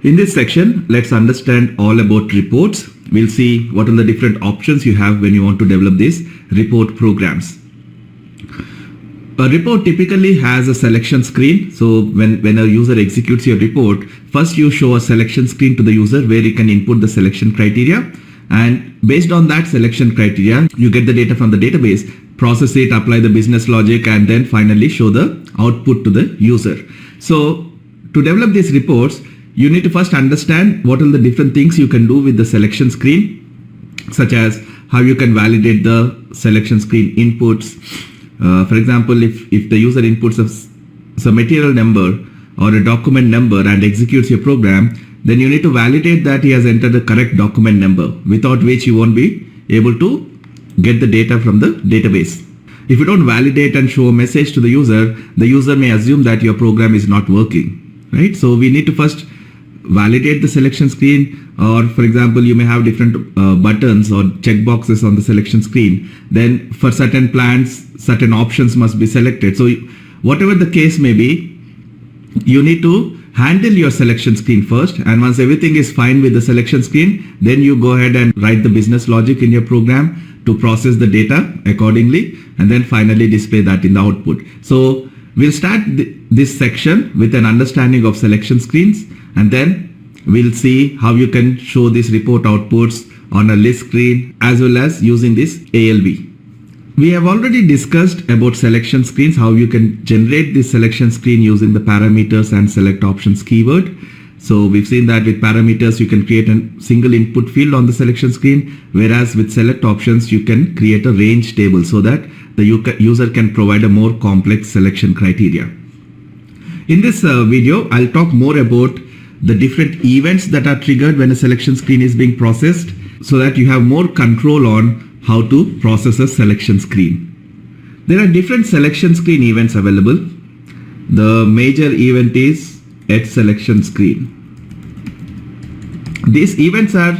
In this section, let's understand all about reports. We'll see what are the different options you have when you want to develop these report programs. A report typically has a selection screen. So when a user executes your report, first you show a selection screen to the user where you can input the selection criteria. And based on that selection criteria, you get the data from the database, process it, apply the business logic, and then finally show the output to the user. So to develop these reports, you need to first understand what are the different things you can do with the selection screen, such as how you can validate the selection screen inputs. For example, if the user inputs a material number or a document number and executes your program, then you need to validate that he has entered the correct document number, without which you won't be able to get the data from the database. If you don't validate and show a message to the user may assume that your program is not working, right? So we need to first validate the selection screen, or for example, you may have different buttons or checkboxes on the selection screen. Then for certain plans, certain options must be selected. So whatever the case may be, you need to handle your selection screen first, and once everything is fine with the selection screen, then you go ahead and write the business logic in your program to process the data accordingly, and then finally display that in the output. So we'll start this section with an understanding of selection screens, and then we'll see how you can show these report outputs on a list screen as well as using this ALV. We have already discussed about selection screens, how you can generate this selection screen using the parameters and select options keyword. So we've seen that with parameters, you can create a single input field on the selection screen, whereas with select options, you can create a range table so that the user can provide a more complex selection criteria. In this video, I'll talk more about the different events that are triggered when a selection screen is being processed, so that you have more control on how to process a selection screen. There are different selection screen events available. The major event is at selection screen. These events are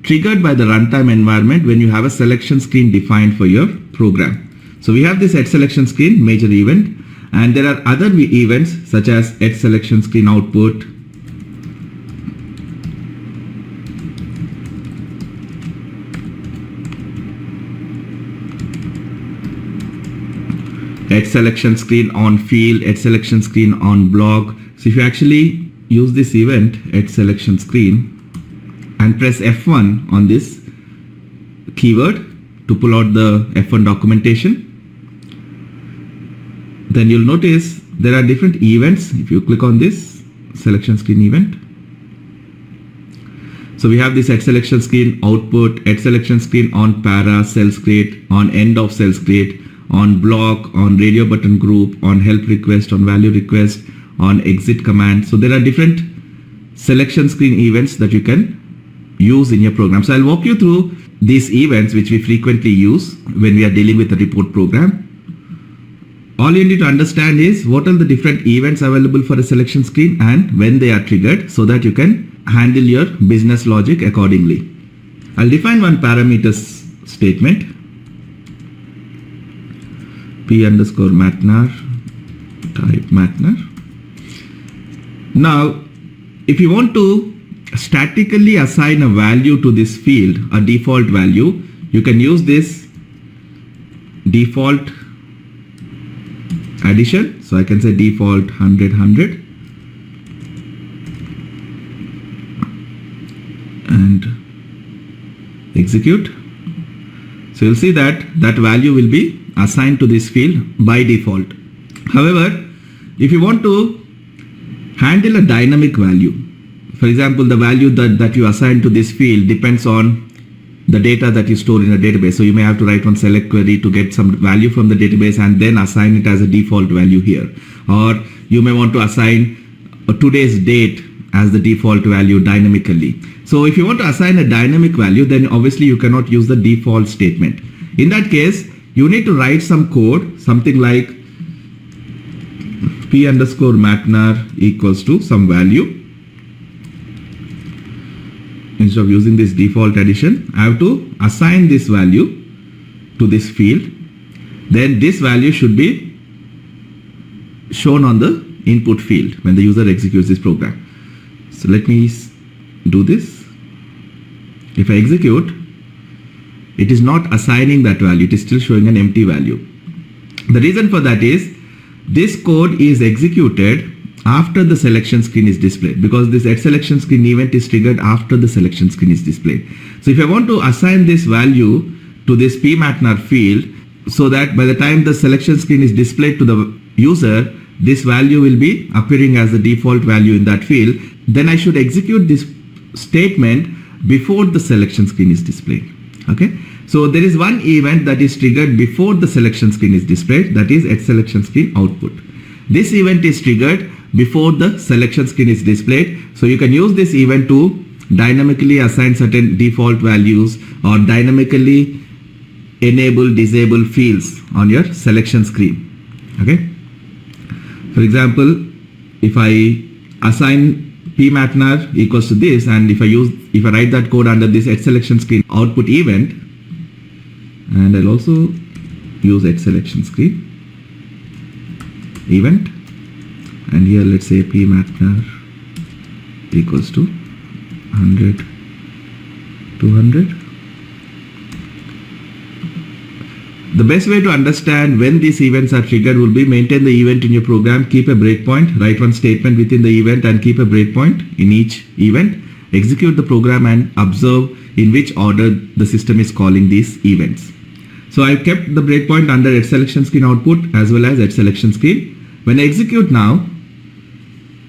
triggered by the runtime environment when you have a selection screen defined for your program. So we have this at selection screen major event, and there are other events such as at selection screen output, at selection screen on field, at selection screen on block. So if you actually use this event at selection screen and press F1 on this keyword to pull out the F1 documentation, then you'll notice there are different events. If you click on this selection screen event, so we have this at selection screen output, at selection screen on para cells create, on end of cells create, on block, on radio button group, on help request, on value request, on exit command. So there are different selection screen events that you can use in your program. So I'll walk you through these events which we frequently use when we are dealing with a report program. All you need to understand is what are the different events available for a selection screen and when they are triggered, so that you can handle your business logic accordingly. I'll define one parameters statement. P_matnar, type matnar. Now, if you want to statically assign a value to this field, a default value, you can use this default addition. So I can say default 100, 100, and execute. So you'll see that that value will be assigned to this field by default. However, if you want to handle a dynamic value, for example, the value that you assign to this field depends on the data that you store in a database. So you may have to write one select query to get some value from the database and then assign it as a default value here. Or you may want to assign today's date as the default value dynamically. So if you want to assign a dynamic value, then obviously you cannot use the default statement. In that case, you need to write some code, something like P_matnar equals to some value. Instead of using this default addition, I have to assign this value to this field. Then this value should be shown on the input field when the user executes this program. So let me do this. If I execute, it is not assigning that value, it is still showing an empty value. The reason for that is this code is executed after the selection screen is displayed, because this at selection screen event is triggered after the selection screen is displayed. So if I want to assign this value to this pmatnar field, so that by the time the selection screen is displayed to the user, this value will be appearing as the default value in that field, then I should execute this statement before the selection screen is displayed. Okay, so there is one event that is triggered before the selection screen is displayed, that is at selection screen output. This event is triggered before the selection screen is displayed, so you can use this event to dynamically assign certain default values or dynamically enable disable fields on your selection screen. Okay, for example, if I assign pmatnar equals to this, and if I write that code under this at selection screen output event, and I'll also use at selection screen event, and here let's say pmatnar equals to 100 200. The best way to understand when these events are triggered will be maintain the event in your program, keep a breakpoint, write one statement within the event and keep a breakpoint in each event, execute the program and observe in which order the system is calling these events. So I've kept the breakpoint under at selection screen output as well as at selection screen. When I execute now,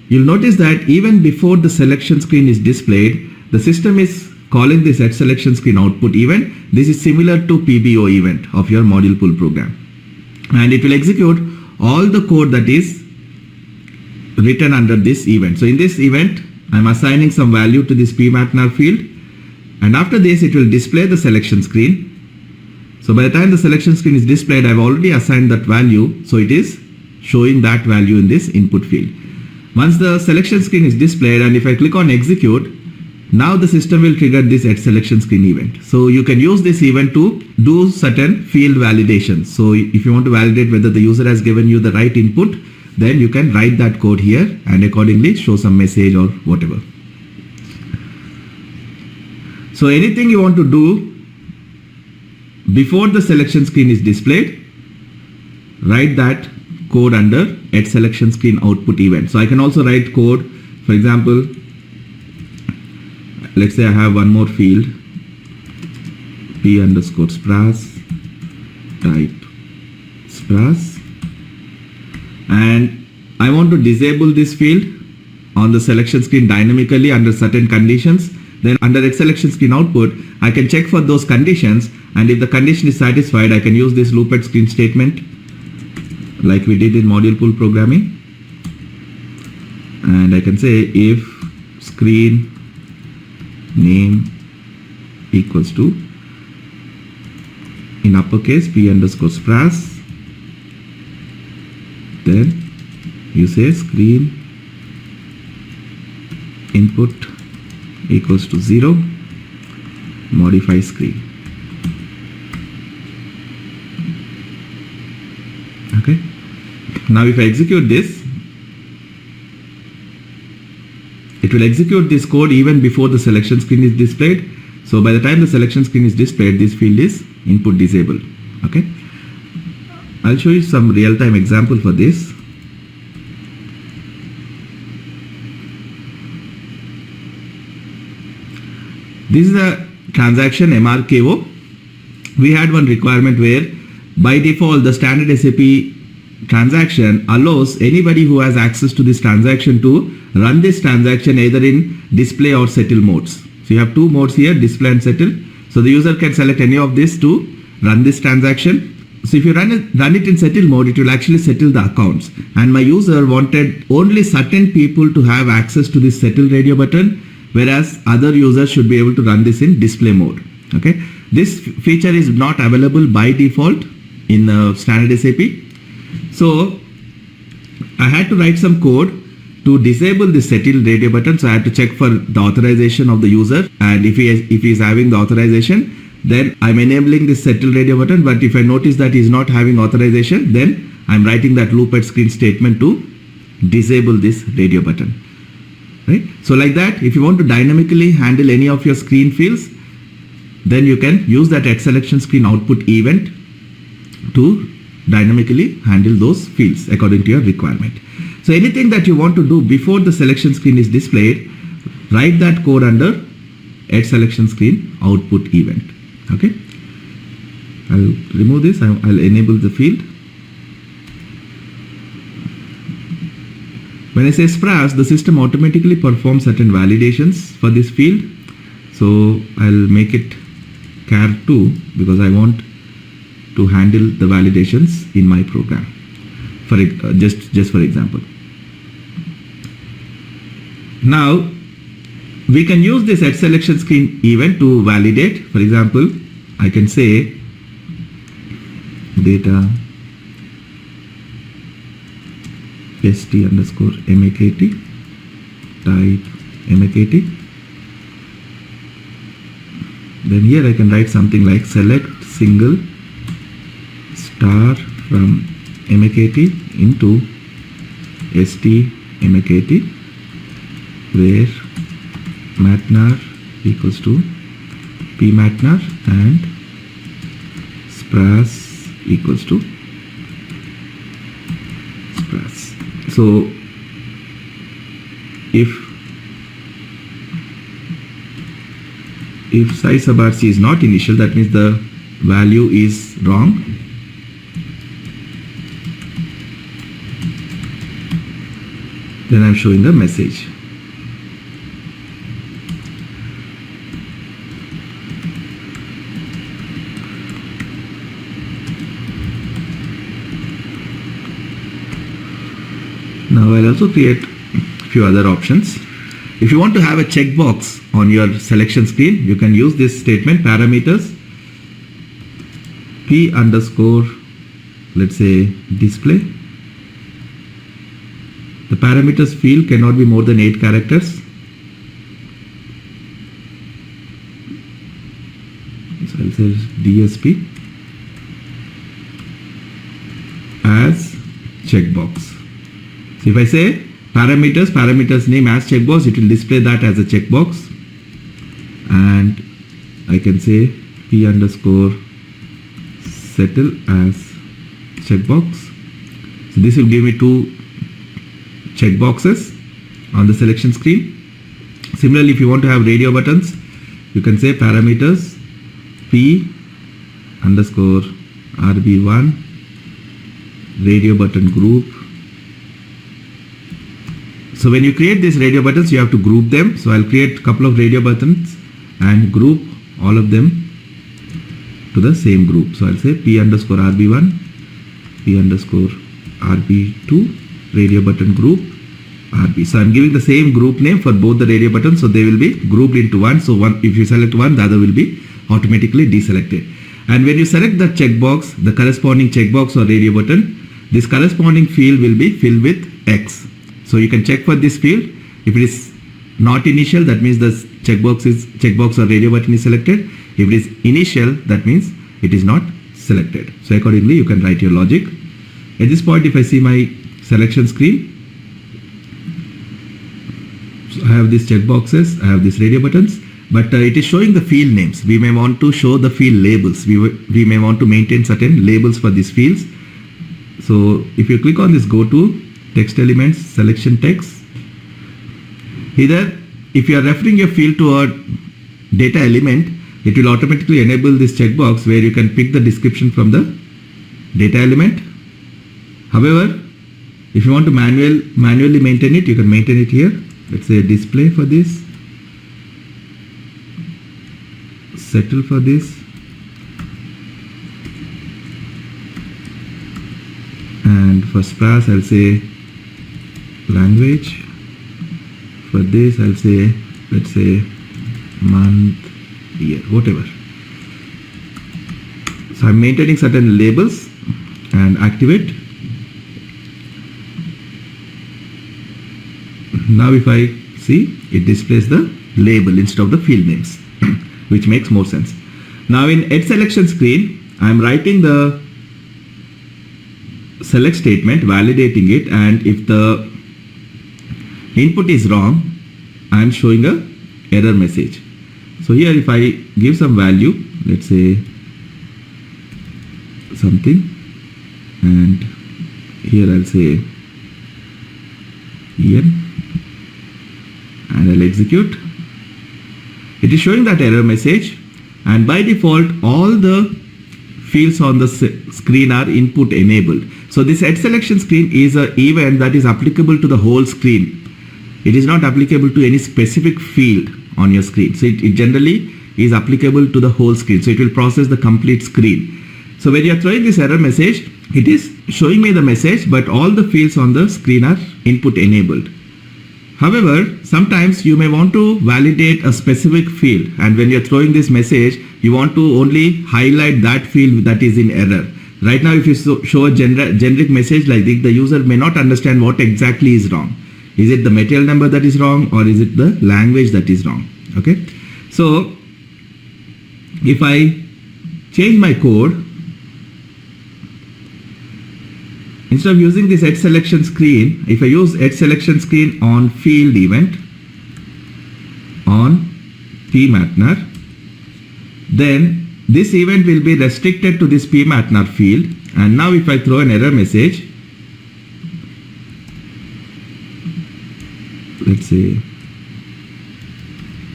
you'll notice that even before the selection screen is displayed, the system is calling this at selection screen output event. This is similar to PBO event of your module pool program, and it will execute all the code that is written under this event. So in this event, I'm assigning some value to this pmatnar field, and after this it will display the selection screen. So by the time the selection screen is displayed, I've already assigned that value, so it is showing that value in this input field. Once the selection screen is displayed, and if I click on execute, now the system will trigger this at selection screen event. So you can use this event to do certain field validations. So if you want to validate whether the user has given you the right input, then you can write that code here and accordingly show some message or whatever. So anything you want to do before the selection screen is displayed, write that code under at selection screen output event. So I can also write code, for example, let's say I have one more field, p_spras type spras, and I want to disable this field on the selection screen dynamically under certain conditions. Then under at selection screen output, I can check for those conditions, and if the condition is satisfied, I can use this loop at screen statement like we did in module pool programming, and I can say if screen name equals to, in uppercase, p_spras, then you say screen input equals to 0, modify screen. Okay, now if I execute this, it will execute this code even before the selection screen is displayed. So by the time the selection screen is displayed, this field is input disabled. Okay, I'll show you some real-time example for this. This is a transaction MRKO. We had one requirement where by default the standard SAP transaction allows anybody who has access to this transaction to run this transaction either in display or settle modes. So you have two modes here, display and settle. So the user can select any of this to run this transaction. So if you run it in settle mode, it will actually settle the accounts. And my user wanted only certain people to have access to this settle radio button, whereas other users should be able to run this in display mode. Okay, this feature is not available by default in standard SAP. So I had to write some code to disable the settle radio button. So I had to check for the authorization of the user, and if he is having the authorization, then I'm enabling this settle radio button. But if I notice that he's not having authorization, then I'm writing that loop at screen statement to disable this radio button. right? So like that, if you want to dynamically handle any of your screen fields, then you can use that at selection screen output event to dynamically handle those fields according to your requirement. So anything that you want to do before the selection screen is displayed, write that code under at selection screen output event. Okay, I'll remove this. I'll enable the field. When I say SPRAS, the system automatically performs certain validations for this field. So I'll make it char 2 because I want to handle the validations in my program. For it, just for example. Now we can use this at selection screen event to validate. For example, I can say data st underscore makt type makt. Then here I can write something like select single star from makt into st makt, where matnar equals to pmatnar and spras equals to spras. So if size sub rc is not initial, that means the value is wrong. Then I'm showing the message. Now I'll also create a few other options. If you want to have a checkbox on your selection screen, you can use this statement parameters p underscore, let's say, display. The parameters field cannot be more than 8 characters. So I'll say DSP as checkbox. So if I say parameters name as checkbox, it will display that as a checkbox, and I can say p underscore settle as checkbox. So this will give me 2 checkboxes on the selection screen. Similarly, if you want to have radio buttons, you can say parameters p underscore rb1 radio button group. So when you create these radio buttons, you have to group them. So I'll create a couple of radio buttons and group all of them to the same group. So I'll say p underscore rb1, p underscore rb2, radio button group rb. So I'm giving the same group name for both the radio buttons, so they will be grouped into one. So one, if you select one, the other will be automatically deselected. And when you select the checkbox, the corresponding checkbox or radio button, this corresponding field will be filled with X. So you can check for this field. If it is not initial, that means the checkbox or radio button is selected. If it is initial, that means it is not selected. So accordingly, you can write your logic. At this point, if I see my selection screen, so I have these checkboxes, I have these radio buttons, but it is showing the field names. We may want to show the field labels. We may want to maintain certain labels for these fields. So if you click on this go to text elements, selection text, either if you are referring your field to a data element, it will automatically enable this checkbox where you can pick the description from the data element. However, if you want to manually maintain it, you can maintain it here. Let's say display for this, settle for this, and for spras I'll say language. For this I'll say, let's say month, year, whatever. So I'm maintaining certain labels and activate. Now if I see, it displays the label instead of the field names, which makes more sense. Now in at selection screen, I'm writing the select statement, validating it, and if the input is wrong, I am showing a error message. So here if I give some value, let's say something, and here I'll say en, and I'll execute. It is showing that error message, and by default all the fields on the screen are input enabled. So this head selection screen is an event that is applicable to the whole screen. It is not applicable to any specific field on your screen. So it generally is applicable to the whole screen. So it will process the complete screen. So when you are throwing this error message, it is showing me the message, but all the fields on the screen are input enabled. However, sometimes you may want to validate a specific field, and when you are throwing this message, you want to only highlight that field that is in error. Right now, if you show a generic message like this, the user may not understand what exactly is wrong. Is it the material number that is wrong, or is it the language that is wrong? Okay. So if I change my code, instead of using this edge selection screen, if I use edge selection screen on field event on pmattnar, then this event will be restricted to this pmattnar field. And now if I throw an error message, let's say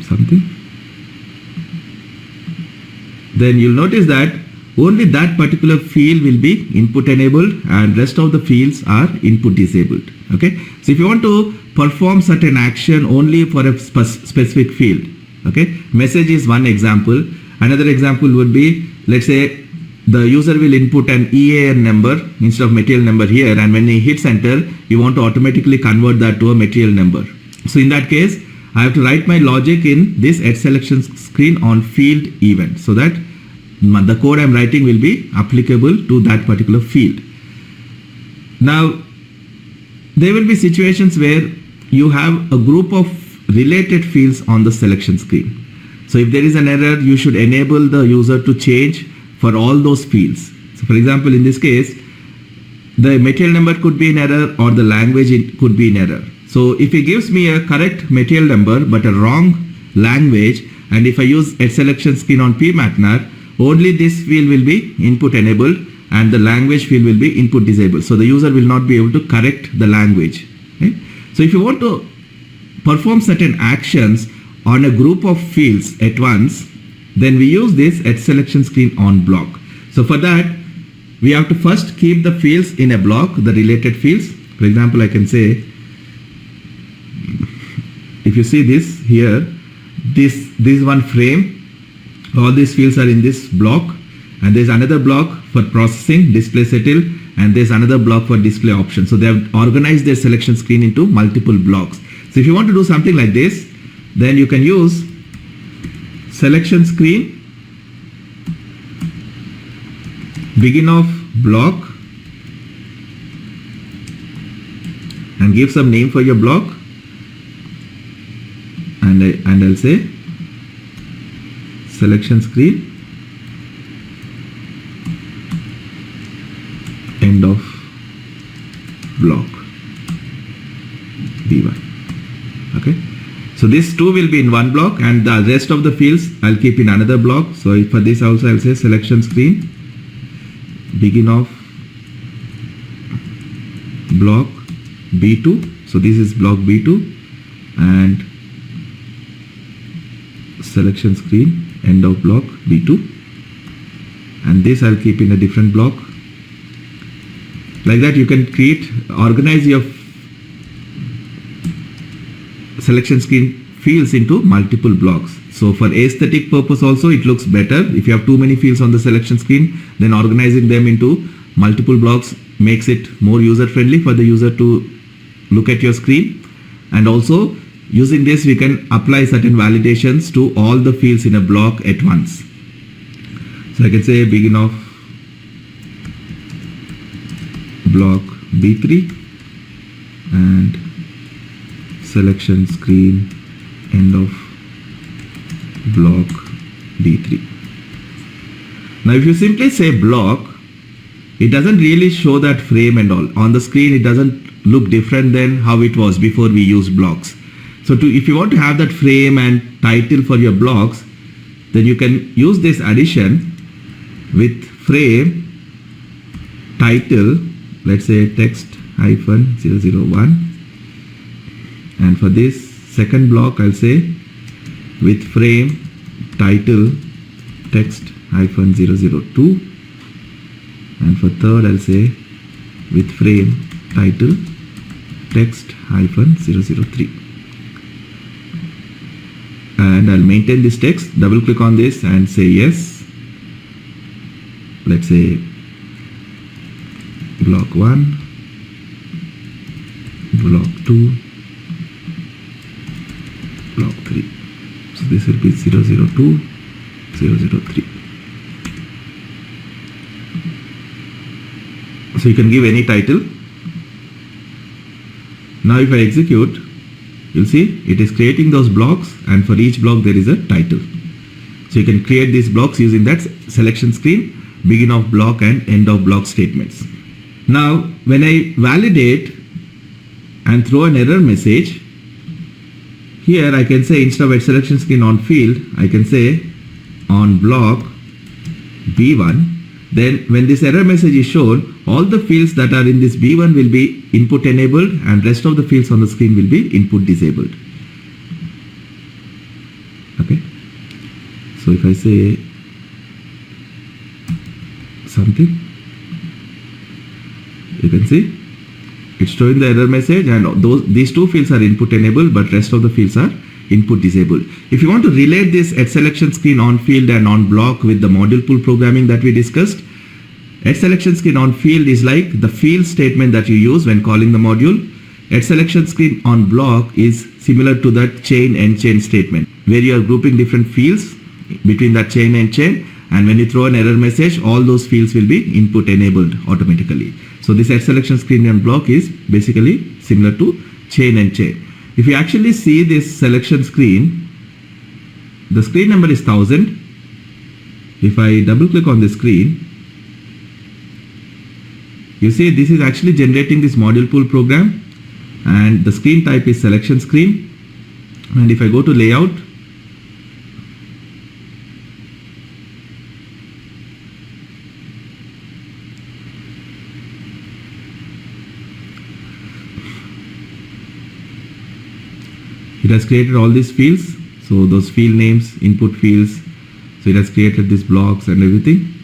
something, then you'll notice that only that particular field will be input enabled and rest of the fields are input disabled. Okay. So if you want to perform certain action only for a specific field, okay, message is one example. Another example would be, let's say the user will input an EAN number instead of material number here, and when he hits enter, you want to automatically convert that to a material number. So in that case, I have to write my logic in this edge selection screen on field event, so that the code I'm writing will be applicable to that particular field. Now, there will be situations where you have a group of related fields on the selection screen. So if there is an error, you should enable the user to change for all those fields. So for example, in this case, the material number could be in error or the language it could be in error. So if he gives me a correct material number but a wrong language, and if I use edge selection screen on pmattnar, only this field will be input enabled and the language field will be input disabled. So the user will not be able to correct the language. Okay? So if you want to perform certain actions on a group of fields at once, then we use this edge selection screen on block. So for that, we have to first keep the fields in a block, the related fields. For example, I can say, if you see this here, this one frame, all these fields are in this block, and there's another block for processing, display settle, and there's another block for display option. So they have organized their selection screen into multiple blocks. So if you want to do something like this, then you can use selection screen begin of block and give some name for your block, and I'll say selection screen end of block B1. Okay. So this two will be in one block and the rest of the fields I'll keep in another block. So for this also I'll say selection screen begin of block B2. So this is block B2 and selection screen end of block B2, and this I'll keep in a different block. Like that you can organize your selection screen fields into multiple blocks. So for aesthetic purpose also it looks better. If you have too many fields on the selection screen, then organizing them into multiple blocks makes it more user friendly for the user to look at your screen. And also using this we can apply certain validations to all the fields in a block at once. So I can say begin of block B3 and selection screen end of block D3. Now if you simply say block, it doesn't really show that frame and all. On the screen it doesn't look different than how it was before we used blocks. So if you want to have that frame and title for your blocks, then you can use this addition with frame, title, let's say text hyphen 001, and for this second block I'll say with frame, title, text hyphen 002, and for third I'll say with frame, title, text hyphen 003, and I'll maintain this text. Double click on this and say yes. Let's say block 1, block 2, block 3. So this will be 002, 003. So you can give any title. Now if I execute, you'll see it is creating those blocks, and for each block there is a title. So you can create these blocks using that selection screen, begin of block and end of block statements. Now when I validate and throw an error message, here I can say instead of selection screen on field, I can say on block B1. Then when this error message is shown, all the fields that are in this B1 will be input enabled and rest of the fields on the screen will be input disabled. Okay. So if I say something, you can see it's showing the error message, and these two fields are input enabled but rest of the fields are input disabled. If you want to relate this at selection screen on field and on block with the module pool programming that we discussed, at selection screen on field is like the field statement that you use when calling the module. At selection screen on block is similar to that chain and chain statement, where you are grouping different fields between that chain and chain, and when you throw an error message, all those fields will be input enabled automatically. So this at selection screen on block is basically similar to chain and chain. If you actually see this selection screen, the screen number is 1000. If I double click on the screen, you see this is actually generating this module pool program, and the screen type is selection screen. And if I go to layout, it has created all these fields. So those field names, input fields. So it has created these blocks and everything.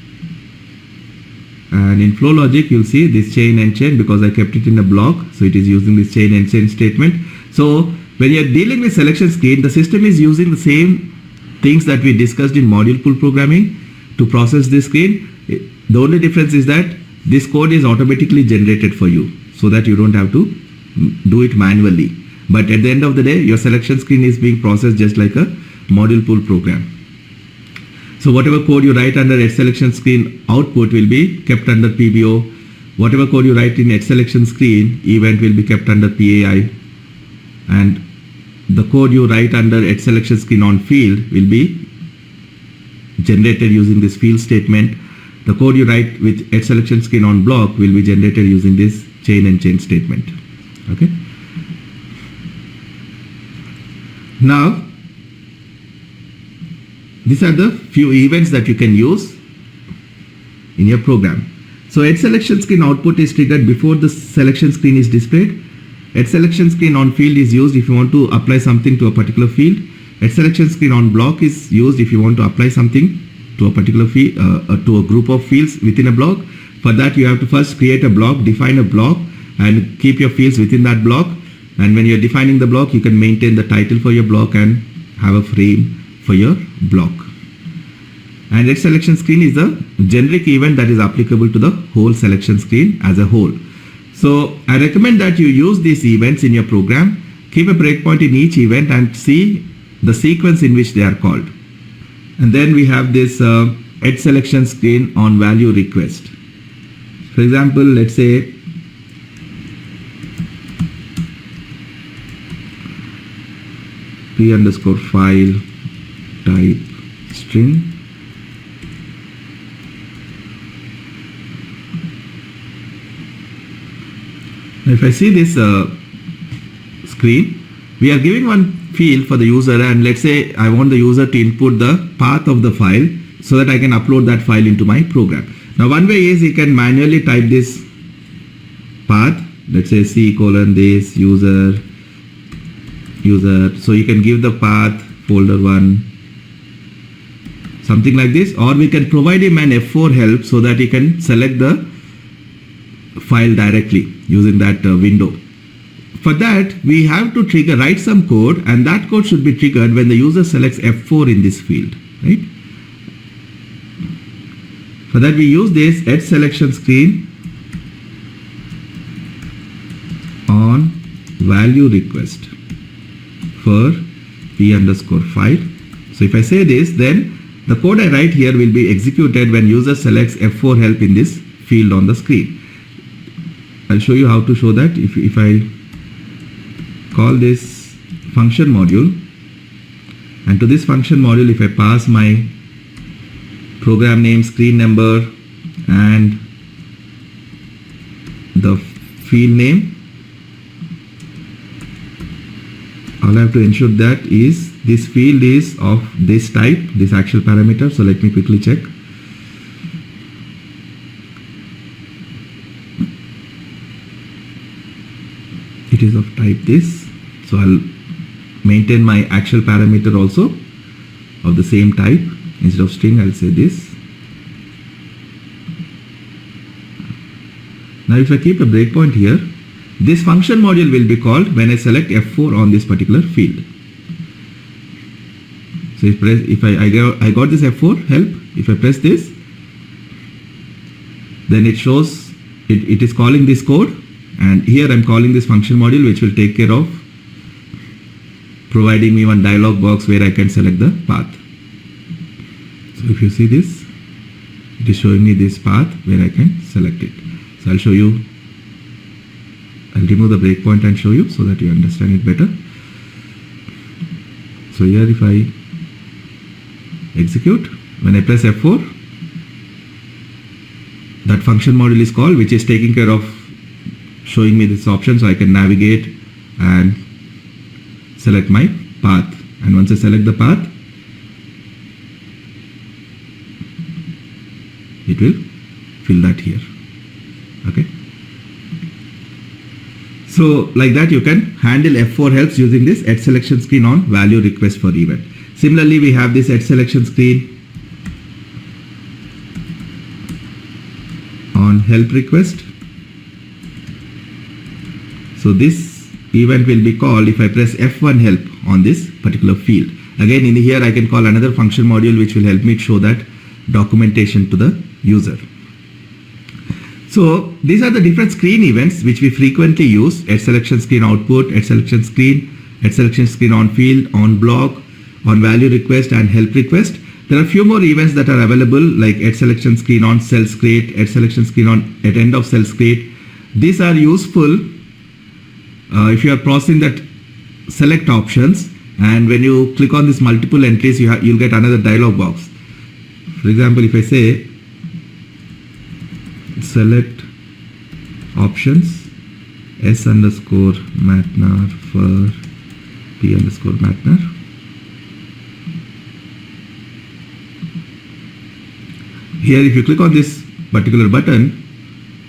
And in flow logic, you'll see this chain and chain because I kept it in a block. So it is using this chain and chain statement. So when you're dealing with selection screen, the system is using the same things that we discussed in module pool programming to process this screen. The only difference is that this code is automatically generated for you so that you don't have to do it manually. But at the end of the day, your selection screen is being processed just like a module pool program. So whatever code you write under at selection screen output will be kept under PBO. Whatever code you write in at selection screen event will be kept under PAI. And the code you write under at selection screen on field will be generated using this field statement. The code you write with at selection screen on block will be generated using this chain and chain statement. Okay. Now, these are the few events that you can use in your program. So at selection screen output is triggered before the selection screen is displayed. At selection screen on field is used if you want to apply something to a particular field. At selection screen on block is used if you want to apply something to a particular field, to a group of fields within a block. For that you have to first create a block, define a block, and keep your fields within that block. And when you're defining the block, you can maintain the title for your block and have a frame for your block. And at selection screen is a generic event that is applicable to the whole selection screen as a whole. So I recommend that you use these events in your program, keep a breakpoint in each event and see the sequence in which they are called. And then we have this at selection screen on value request. For example, let's say p_file type string. If I see this screen, we are giving one field for the user, and let's say I want the user to input the path of the file so that I can upload that file into my program. Now one way is you can manually type this path, let's say C:this user, so you can give the path folder 1, something like this, or we can provide him an F4 help so that he can select the file directly using that window. For that we have to write some code, and that code should be triggered when the user selects F4 in this field, right? For that we use this @selection screen on value request for p_file. So if I say this, then the code I write here will be executed when user selects F4 help in this field on the screen. I'll show you how to show that. If I call this function module, and to this function module if I pass my program name, screen number, and the field name, all I have to ensure that is this field is of this type, this actual parameter. So let me quickly check. It is of type this, so I'll maintain my actual parameter also of the same type. Instead of string, I'll say this. Now if I keep a breakpoint here, this function module will be called when I select F4 on this particular field. So if I got this F4 help, if I press this, then it shows it is calling this code, and here I'm calling this function module, which will take care of providing me one dialog box where I can select the path. So if you see this, it is showing me this path where I can select it. So I'll show you, I'll remove the breakpoint and show you so that you understand it better. So here if I execute, when I press F4, that function module is called, which is taking care of showing me this option so I can navigate and select my path. And once I select the path, it will fill that here. Okay. So like that you can handle F4 helps using this @selection screen on value request for event. Similarly, we have this @selection screen on help request. So this event will be called if I press F1 help on this particular field. Again, in here I can call another function module which will help me show that documentation to the user. So these are the different screen events which we frequently use: @selection screen output, @selection screen on field, on block, on value request, and help request. There are a few more events that are available like @selection screen on cells create, @selection screen on @end of cells create. These are useful if you are processing that select options, and when you click on this multiple entries, you'll get another dialog box. For example, if I say select options s_matnar for p_matnar. Here if you click on this particular button,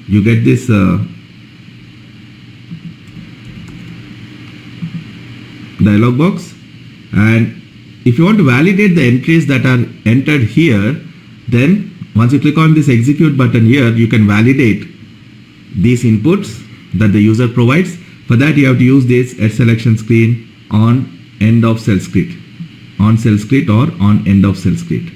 you get this dialog box, and if you want to validate the entries that are entered here, then once you click on this execute button here, you can validate these inputs that the user provides. For that you have to use this @selection screen on end of cells create, on cells create or on end of cells create.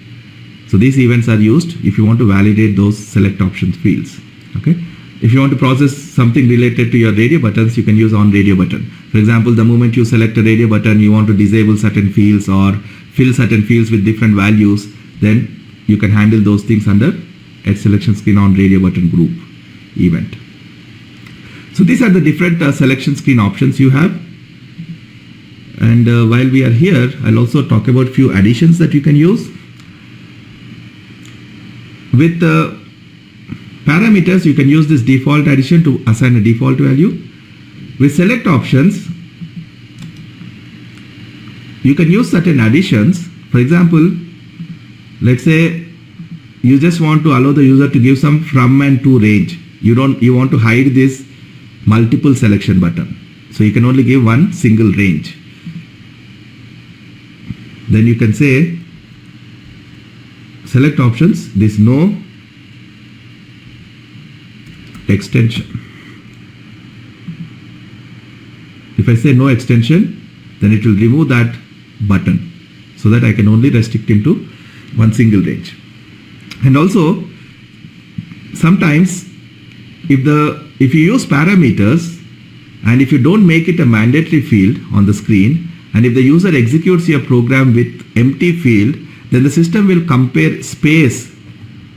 So these events are used if you want to validate those select options fields. Okay. If you want to process something related to your radio buttons, you can use on radio button. For example, the moment you select a radio button, you want to disable certain fields or fill certain fields with different values, then you can handle those things under @selection screen on radio button group event. So these are the different selection screen options you have. And while we are here, I'll also talk about few additions that you can use. With parameters, you can use this default addition to assign a default value. With select options, you can use certain additions. For example, let's say you just want to allow the user to give some from and to range. You want to hide this multiple selection button. So you can only give one single range. Then you can say select options, this no extension. If I say no extension, then it will remove that button so that I can only restrict him to one single range. And also sometimes if you use parameters and if you don't make it a mandatory field on the screen, and if the user executes your program with empty field, then the system will compare space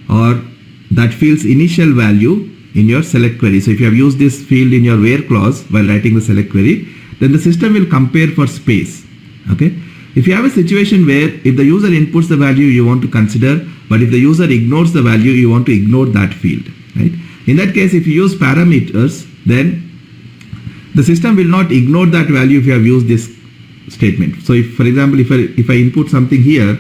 or that field's initial value in your select query. So if you have used this field in your where clause while writing the select query, then the system will compare for space. Okay. If you have a situation where if the user inputs the value you want to consider, but if the user ignores the value, you want to ignore that field, right? In that case, if you use parameters, then the system will not ignore that value if you have used this statement. So if, for example, if I input something here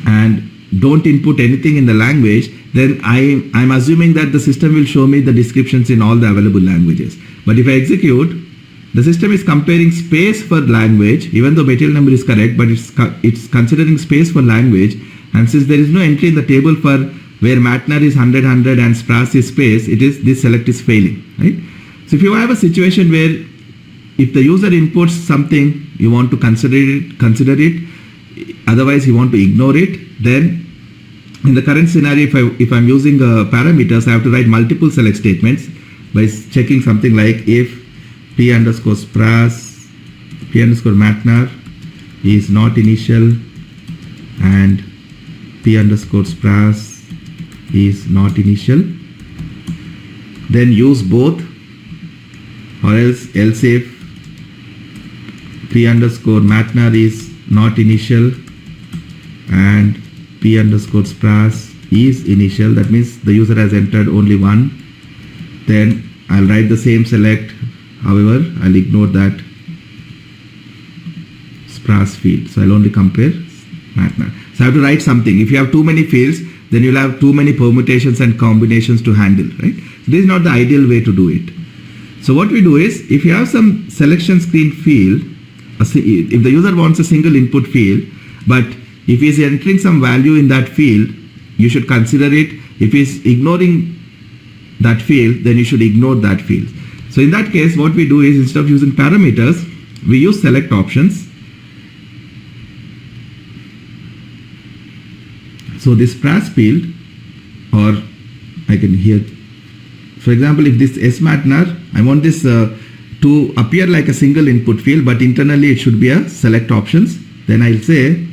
and don't input anything in the language, then I'm assuming that the system will show me the descriptions in all the available languages. But if I execute, the system is comparing space for language, even though material number is correct, but it's considering space for language. And since there is no entry in the table for where Matnar is 100, 100 and Spras is space, this select is failing, right? So if you have a situation where if the user inputs something, you want to consider it, otherwise you want to ignore it, then in the current scenario, if I'm using parameters, I have to write multiple select statements by checking something like if p underscore Spras, p underscore Matnar is not initial and p underscore Spras is not initial, then use both, or else if p underscore Matnar is not initial and p underscore Spras is initial, that means the user has entered only one, then I'll write the same select, however I'll ignore that Spras field, so I'll only compare Matnar. So I have to write something. If you have too many fields, then you'll have too many permutations and combinations to handle, right? So this is not the ideal way to do it. So what we do is, if you have some selection screen field, if the user wants a single input field, but if he is entering some value in that field, you should consider it. If he is ignoring that field, then you should ignore that field. So in that case, what we do is, instead of using parameters, we use select options. So this Spras field, or I can here, for example, if this SMatnar, I want this to appear like a single input field, but internally it should be a select options. Then I'll say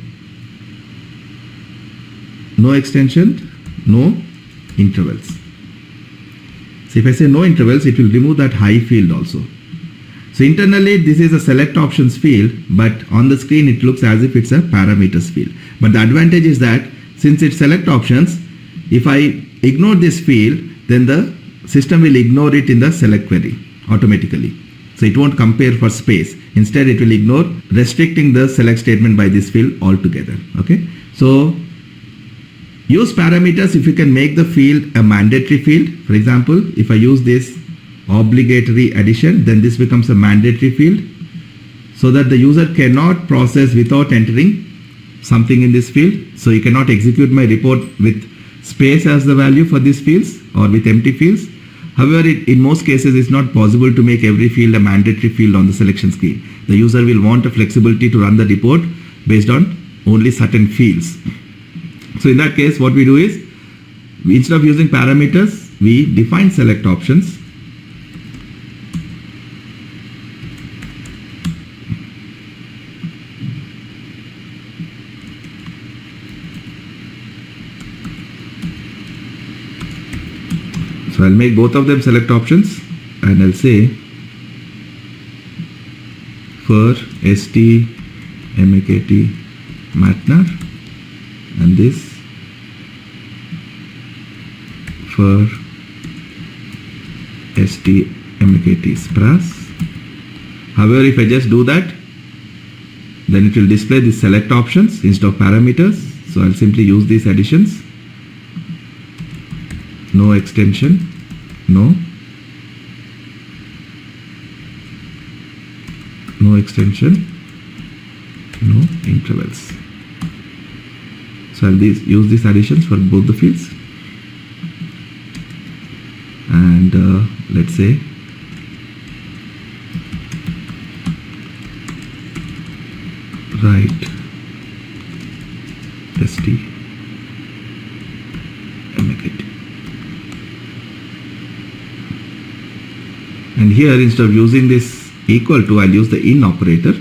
no extension, no intervals. So if I say no intervals, it will remove that high field also. So internally this is a select options field, but on the screen it looks as if it's a parameters field. But the advantage is that since it's select options, if I ignore this field, then the system will ignore it in the select query automatically. So it won't compare for space. Instead, it will ignore, restricting the select statement by this field altogether. Okay. So use parameters if you can make the field a mandatory field. For example, if I use this obligatory addition, then this becomes a mandatory field, so that the user cannot process without entering something in this field. So you cannot execute my report with space as the value for these fields or with empty fields. However, in most cases, it's not possible to make every field a mandatory field on the selection screen. The user will want a flexibility to run the report based on only certain fields. So in that case, what we do is, instead of using parameters, we define select options. So I'll make both of them select options, and I'll say for st makt matnar, and this for st makt spras. However, if I just do that, then it will display the select options instead of parameters. So I'll simply use these additions. No extension, no extension, no intervals. So I'll use these additions for both the fields. And let's say write st mkt. And here, instead of using this equal to, I'll use the in operator.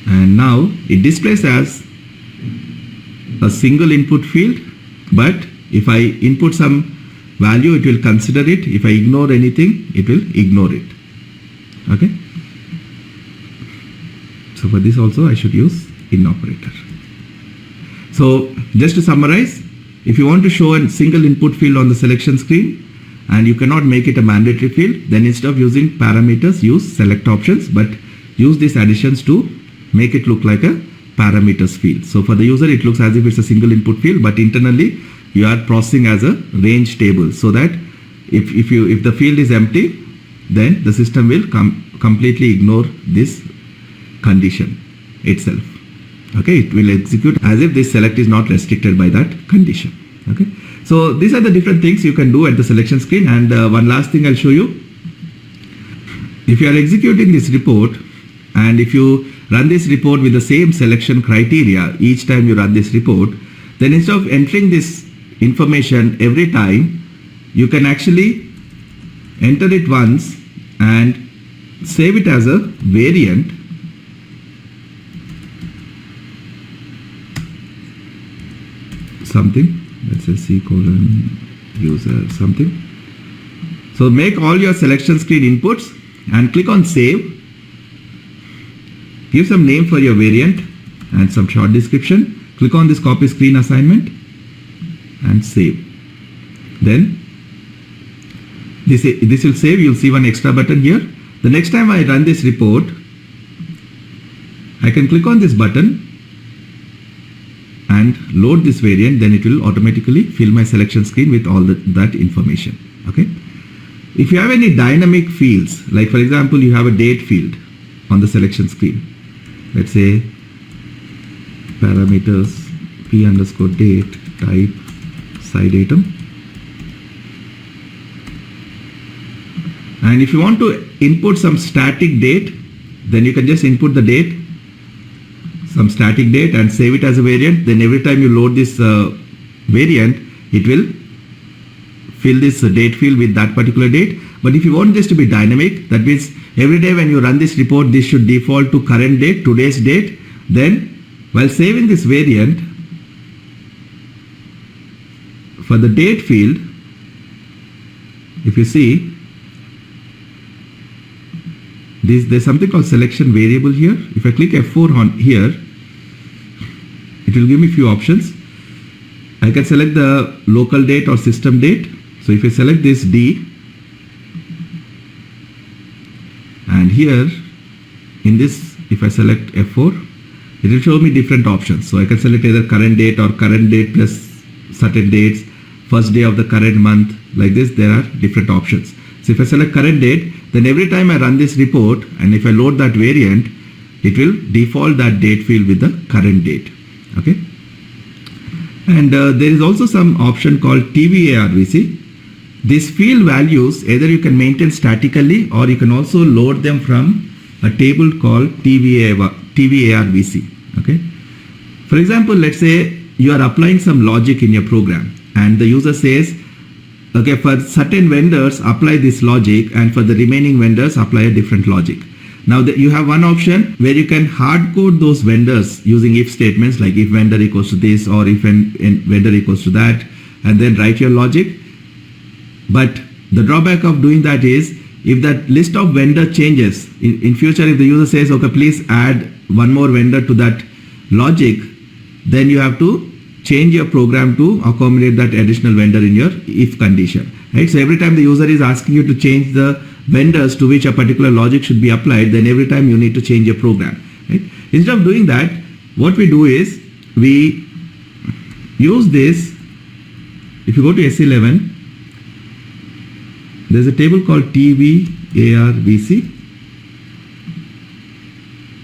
And now it displays as a single input field, but if I input some value, it will consider it. If I ignore anything, it will ignore it. Okay. So for this also I should use in operator. So just to summarize, if you want to show a single input field on the selection screen and you cannot make it a mandatory field, then instead of using parameters, use select options, but use these additions to make it look like a parameters field. So for the user, it looks as if it's a single input field, but internally you are processing as a range table, so that if the field is empty, then the system will completely ignore this condition itself. Okay, it will execute as if this select is not restricted by that condition. Okay, so these are the different things you can do at the selection screen. And one last thing I'll show you. If you are executing this report, and if you run this report with the same selection criteria each time you run this report, then instead of entering this information every time, you can actually enter it once and save it as a variant. Something, let's say C colon user something. So make all your selection screen inputs and click on save. Give some name for your variant and some short description. Click on this copy screen assignment and save. Then this will save. You'll see one extra button here. The next time I run this report, I can click on this button and load this variant. Then it will automatically fill my selection screen with all that information. Okay. If you have any dynamic fields, like for example, you have a date field on the selection screen. Let's say parameters p underscore date type side item. And if you want to input some static date, then you can just input the date, some static date, and save it as a variant. Then every time you load this variant, it will fill this date field with that particular date. But if you want this to be dynamic, that means every day when you run this report, this should default to current date, today's date. Then while saving this variant, for the date field, if you see, there's something called selection variable here. If I click F4 on here, it will give me a few options. I can select the local date or system date. So if I select this D, and here in this, if I select F4, it will show me different options. So I can select either current date or current date plus certain dates, first day of the current month. Like this, there are different options. So if I select current date, then every time I run this report and if I load that variant, it will default that date field with the current date. Okay. And there is also some option called TVARVC. These field values, either you can maintain statically or you can also load them from a table called TVARVC. Okay. For example, let's say you are applying some logic in your program and the user says, okay, for certain vendors apply this logic and for the remaining vendors apply a different logic. Now you have one option where you can hard code those vendors using if statements, like if vendor equals to this or if vendor equals to that, and then write your logic. But the drawback of doing that is, if that list of vendor changes in future, if the user says, okay, please add one more vendor to that logic, then you have to change your program to accommodate that additional vendor in your if condition, right? So every time the user is asking you to change the vendors to which a particular logic should be applied, then every time you need to change your program. Right? Instead of doing that, what we do is we use this. If you go to S11, there's a table called TVARVC.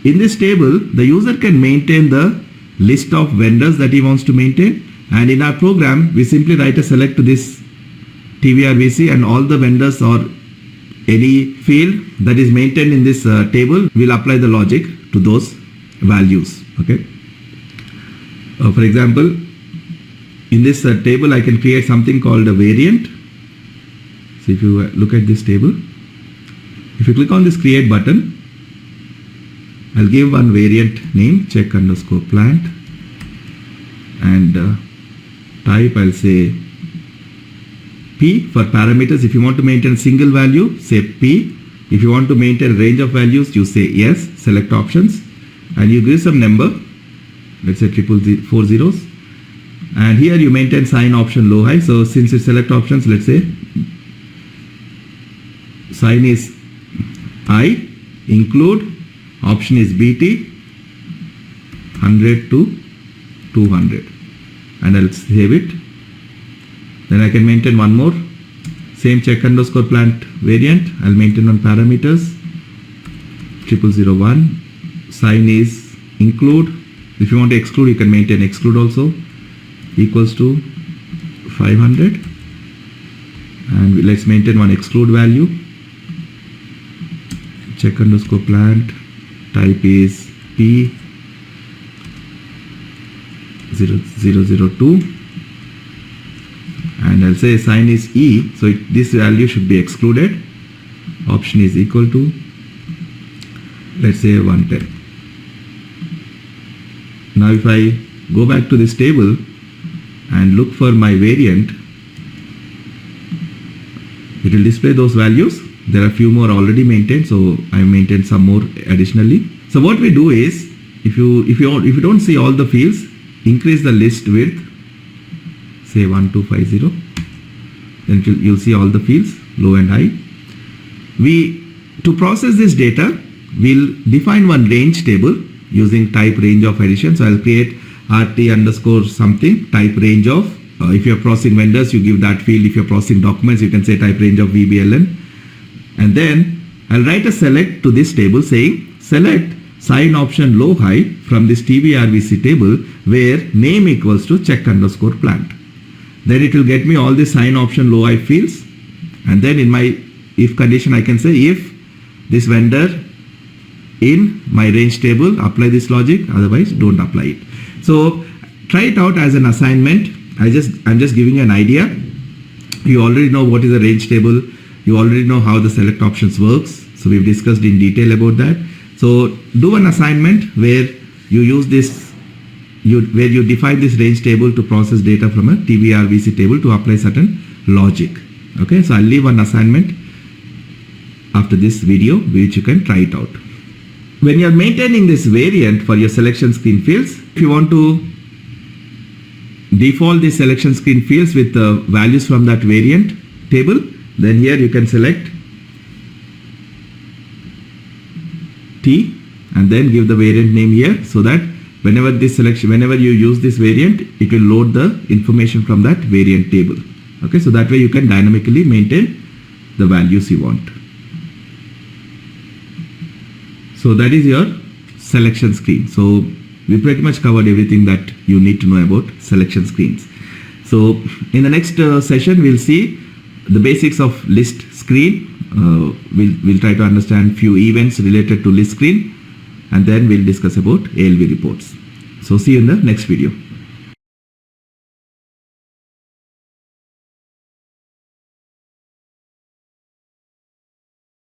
In this table, the user can maintain the list of vendors that he wants to maintain, and in our program, we simply write a select to this TVRVC, and all the vendors or any field that is maintained in this table will apply the logic to those values. Okay. For example, in this table, I can create something called a variant. So if you look at this table, if you click on this create button, I'll give one variant name, check underscore plant, and type, I'll say P for parameters. If you want to maintain a single value, say P. If you want to maintain a range of values, you say yes, select options, and you give some number, let's say 4 zeros, and here you maintain sign option low high. So since you select options, let's say sign is I, include, option is BT, 100 to 200, and I'll save it. Then I can maintain one more, same check underscore plant variant. I'll maintain on parameters 0001, sign is include. If you want to exclude, you can maintain exclude also, equals to 500, and let's maintain one exclude value, check underscore plant, type is P 0002, and I'll say sign is E, so this value should be excluded. Option is equal to, let's say 110. Now if I go back to this table and look for my variant, it will display those values. There are a few more already maintained, so I maintained some more additionally. So what we do is, if you don't see all the fields, increase the list width, say 1250, then you'll see all the fields, low and high. To process this data, we'll define one range table using type range of addition. So I'll create RT underscore something, type range of, if you're processing vendors, you give that field. If you're processing documents, you can say type range of VBLN. And then I'll write a select to this table saying select sign option low high from this TVRVC table where name equals to check underscore plant. Then it will get me all the sign option low high fields, and then in my if condition I can say if this vendor in my range table apply this logic, otherwise don't apply it. So try it out as an assignment. I'm just giving you an idea. You already know what is a range table. You already know how the select options works. So we've discussed in detail about that. So do an assignment where you use this, where you define this range table to process data from a TVRVC table to apply certain logic. Okay, so I'll leave an assignment after this video which you can try it out. When you're maintaining this variant for your selection screen fields, if you want to default the selection screen fields with the values from that variant table, then here you can select T and then give the variant name here, so that whenever you use this variant, it will load the information from that variant table. Okay, so that way you can dynamically maintain the values you want. So that is your selection screen. So we pretty much covered everything that you need to know about selection screens. So in the next session, we'll see the basics of list screen. We'll try to understand few events related to list screen, and then we'll discuss about ALV reports. So see you in the next video.